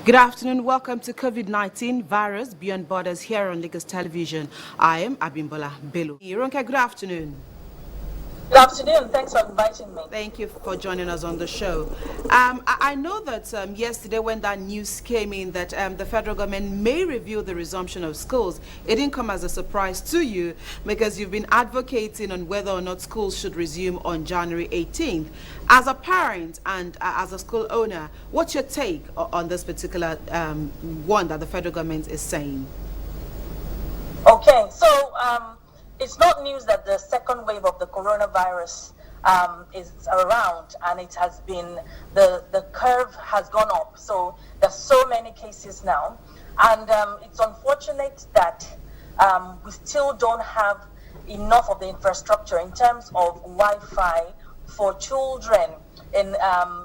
Good afternoon. Welcome to COVID-19 Virus Beyond Borders here on Lagos Television. I am Abimbola Bello. Ronke, good afternoon. Good afternoon. Thanks for inviting me. Thank you for joining us on the show. I know that yesterday when that news came in that the federal government may review the resumption of schools, it didn't come as a surprise to you because you've been advocating on whether or not schools should resume on January 18th. As a parent and as a school owner, what's your take on this particular one that the federal government is saying? Okay, so it's not news that the second wave of the coronavirus is around, and it has been the curve has gone up. So there's so many cases now, and it's unfortunate that we still don't have enough of the infrastructure in terms of Wi-Fi for children in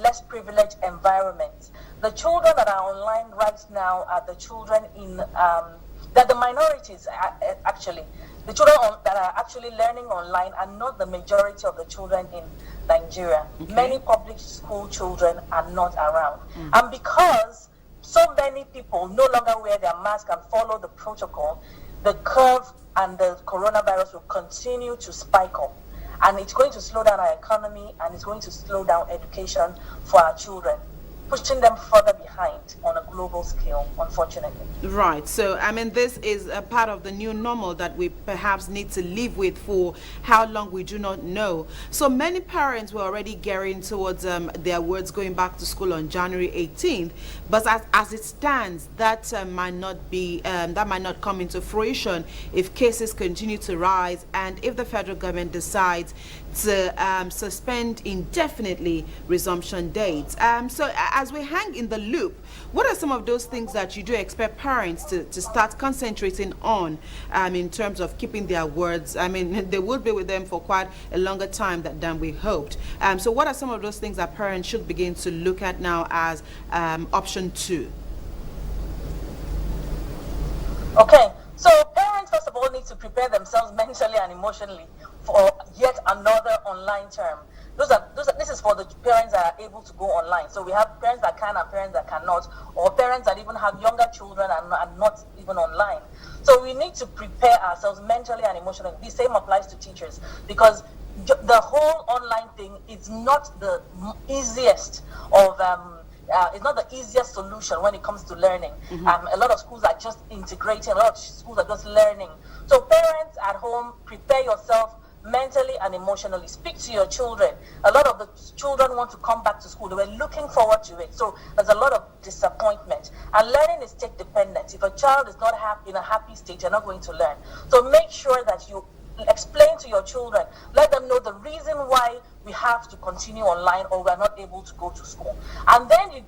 less privileged environments. The children that are online right now are the children in that the minorities actually. The children that are actually learning online are not the majority of the children in Nigeria. Okay. Many public school children are not around. And because so many people no longer wear their mask and follow the protocol, the curve and the coronavirus will continue to spike up. And it's going to slow down our economy, and it's going to slow down education for our children, pushing them further behind on a global scale, unfortunately. Right. So, I mean, this is a part of the new normal that we perhaps need to live with for how long we do not know. So many parents were already gearing towards their words going back to school on January 18th. But as it stands, that might not come into fruition if cases continue to rise and if the federal government decides to suspend indefinitely resumption dates. So as we hang in the loop, what are some of those things that you do expect parents to start concentrating on in terms of keeping their words? I mean, they will be with them for quite a longer time than we hoped. So what are some of those things that parents should begin to look at now as option 2? Okay, so parents first of all need to prepare themselves mentally and emotionally for yet another online term. This is for the parents that are able to go online. So we have parents that can and parents that cannot, or parents that even have younger children and not even online. So we need to prepare ourselves mentally and emotionally. The same applies to teachers, because the whole online thing is not the easiest of it's not the easiest solution when it comes to learning. A lot of schools are just integrating, a lot of schools are just learning. So parents at home, prepare yourself mentally and emotionally. Speak to your children. A lot of the children want to come back to school. They were looking forward to it. So there's a lot of disappointment. And learning is state dependent. If a child is not in a happy state, you're not going to learn. So make sure that you explain to your children, let them know the reason why we have to continue online or we're not able to go to school. And then you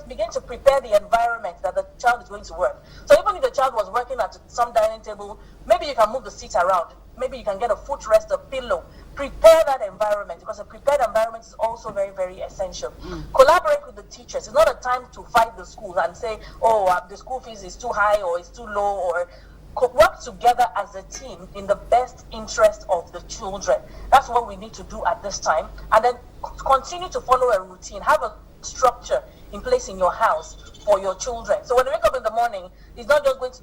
begin to prepare the environment that the child is going to work. So even if the child was working at some dining table, maybe you can move the seat around. Maybe you can get a footrest, a pillow. Prepare that environment, because a prepared environment is also very, very essential. Collaborate with the teachers. It's not a time to fight the school and say, the school fees is too high or it's too low, or work together as a team in the best interest of the children. That's what we need to do at this time. And then continue to follow a routine. Have a structure in place in your house for your children. So when they wake up in the morning, it's not just going to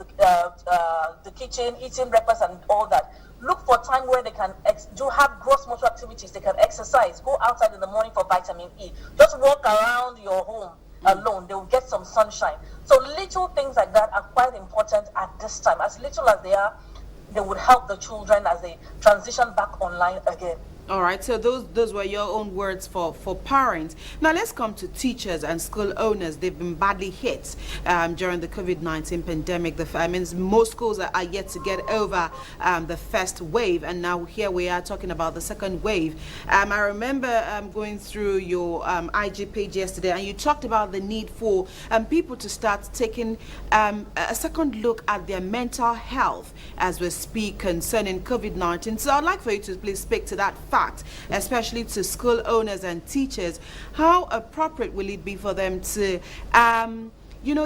the kitchen, eating breakfast and all that. Look for time where they can have gross motor activities. They can exercise. Go outside in the morning for vitamin E. Just walk around your home alone. They will get some sunshine. So little things like that are quite important at this time. As little as they are, they would help the children as they transition back online again. All right, so those were your own words for parents. Now let's come to teachers and school owners. They've been badly hit during the COVID-19 pandemic. Most schools are yet to get over the first wave, and now here we are talking about the second wave. I remember going through your IG page yesterday, and you talked about the need for people to start taking a second look at their mental health as we speak concerning COVID-19. So I'd like for you to please speak to that fact, especially to school owners and teachers. How appropriate will it be for them to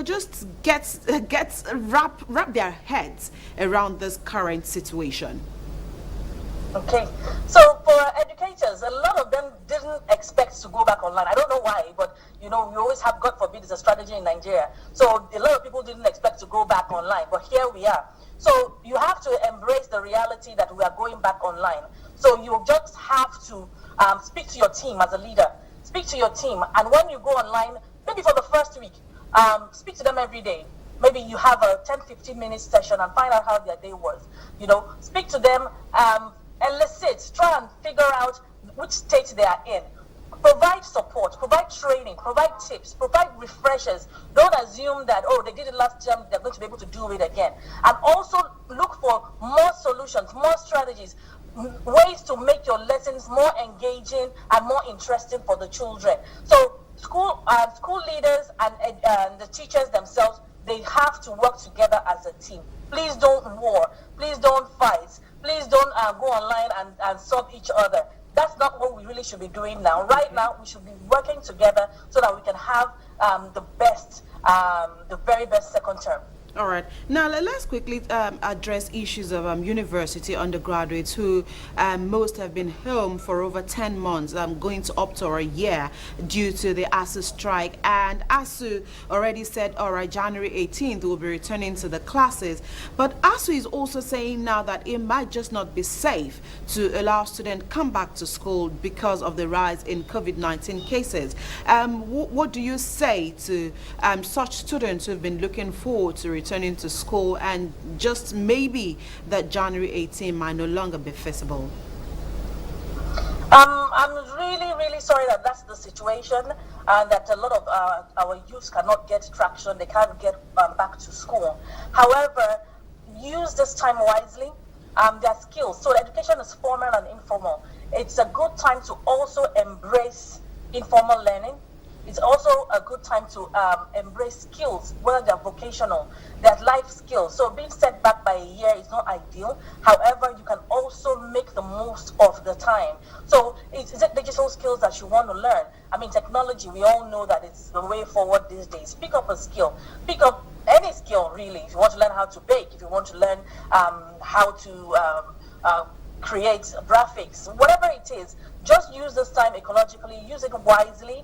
just wrap their heads around this current situation? Okay, so for educators, teachers, a lot of them didn't expect to go back online. I don't know why, but you know, we always have, God forbid, it's a strategy in Nigeria. So a lot of people didn't expect to go back online, but here we are. So you have to embrace the reality that we are going back online. So you just have to speak to your team as a leader. Speak to your team, and when you go online, maybe for the first week, speak to them every day. Maybe you have a 10-15 minute session and find out how their day was. You know, speak to them, elicit, try and figure out which state they are in. Provide support, provide training, provide tips, provide refreshers. Don't assume that, oh, they did it last time, they're going to be able to do it again. And also look for more solutions, more strategies, ways to make your lessons more engaging and more interesting for the children. So school leaders and the teachers themselves, they have to work together as a team. Please don't war. Please don't fight. Please don't go online and sub each other. That's not what we really should be doing now. Right now, we should be working together so that we can have the very best second term. All right. Now, let's quickly address issues of university undergraduates who most have been home for over 10 months, going to up to a year due to the ASU strike. And ASU already said, all right, January 18th, we'll be returning to the classes. But ASU is also saying now that it might just not be safe to allow students come back to school because of the rise in COVID-19 cases. What do you say to such students who've been looking forward to returning to school and just maybe that January 18 might no longer be feasible? I'm really sorry that that's the situation and that a lot of our youth cannot get traction. They can't get back to school. However, use this time wisely. Their skills. So education is formal and informal. It's a good time to also embrace informal learning. It's also a good time to embrace skills, whether they're vocational, they're life skills. So being set back by a year is not ideal. However, you can also make the most of the time. So is it digital skills that you want to learn? I mean, technology, we all know that it's the way forward these days. Pick up a skill. Pick up any skill, really. If you want to learn how to bake, if you want to learn how to create graphics, whatever it is, just use this time ecologically, use it wisely.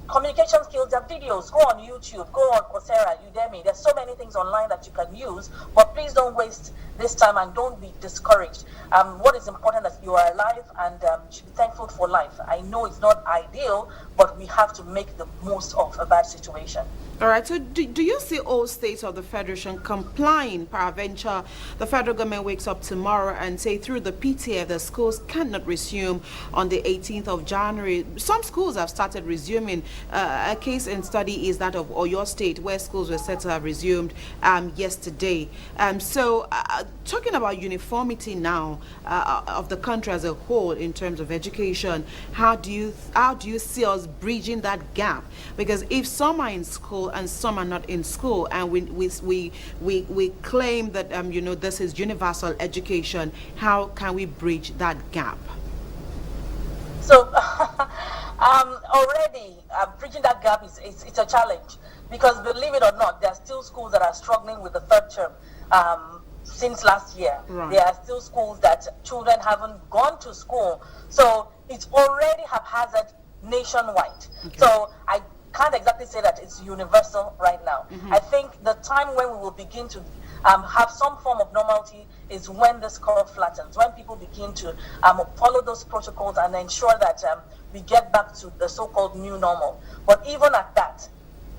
Communication skills, there are videos, go on YouTube, go on Coursera, Udemy. There's so many things online that you can use, but please don't waste this time and don't be discouraged. What is important is you are alive and you should be thankful for life. I know it's not ideal, but we have to make the most of a bad situation. All right, so do you see all states of the Federation complying? Peradventure, the federal government wakes up tomorrow and say through the PTA the schools cannot resume on the 18th of January. Some schools have started resuming. A case in study is that of Oyo State, where schools were said to have resumed yesterday. So talking about uniformity now of the country as a whole in terms of education, how do you see us bridging that gap? Because if some are in school and some are not in school, and we claim that this is universal education, how can we bridge that gap? So already bridging that gap it's a challenge, because believe it or not, there are still schools that are struggling with the third term since last year. Right. There are still schools that children haven't gone to school, so it's already haphazard nationwide. Okay. So I can't exactly say that it's universal right now. Mm-hmm. I think the time when we will begin to have some form of normality is when this curve flattens, when people begin to follow those protocols and ensure that we get back to the so-called new normal. But even at that,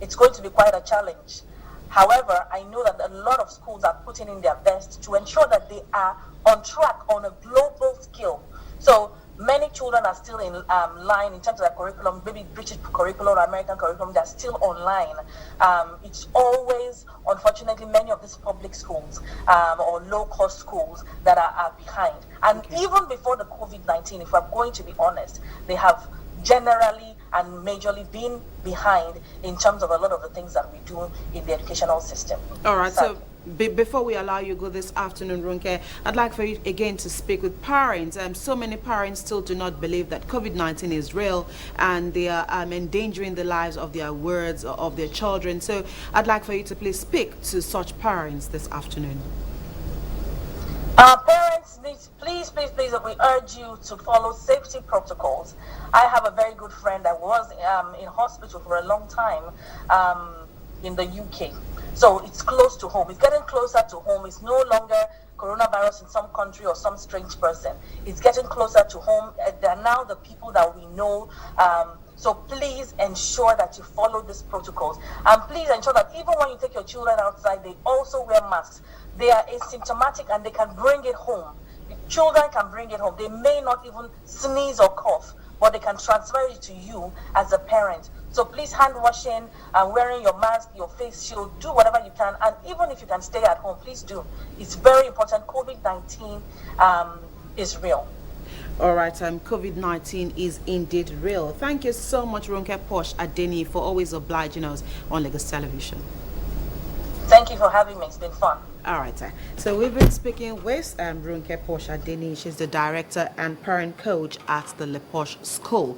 it's going to be quite a challenge. However, I know that a lot of schools are putting in their best to ensure that they are on track on a global scale. So many children are still in line in terms of their curriculum, maybe British curriculum or American curriculum, they're still online. It's always, unfortunately, many of these public schools or low-cost schools that are behind. And even before the COVID-19, if we're going to be honest, they have generally and majorly been behind in terms of a lot of the things that we do in the educational system. All right, so before we allow you to go this afternoon, Runke, I'd like for you again to speak with parents. So many parents still do not believe that COVID-19 is real, and they are endangering the lives of their words of their children. So I'd like for you to please speak to such parents this afternoon. Parents please, we urge you to follow safety protocols. I have a very good friend that was in hospital for a long time in the UK. So it's close to home. It's getting closer to home. It's no longer coronavirus in some country or some strange person. It's getting closer to home. They're now the people that we know. So please ensure that you follow these protocols. And please ensure that even when you take your children outside, they also wear masks. They are asymptomatic and they can bring it home. The children can bring it home. They may not even sneeze or cough, but they can transfer it to you as a parent. So please, hand washing and wearing your mask, your face shield, do whatever you can. And even if you can stay at home, please do. It's very important. COVID-19 is real. All right, COVID-19 is indeed real. Thank you so much, Ronke Posh Adeni, for always obliging us on Lagos Television. Thank you for having me. It's been fun. All right, so we've been speaking with Ronke Posh Adeni. She's the director and parent coach at the Le Posh School.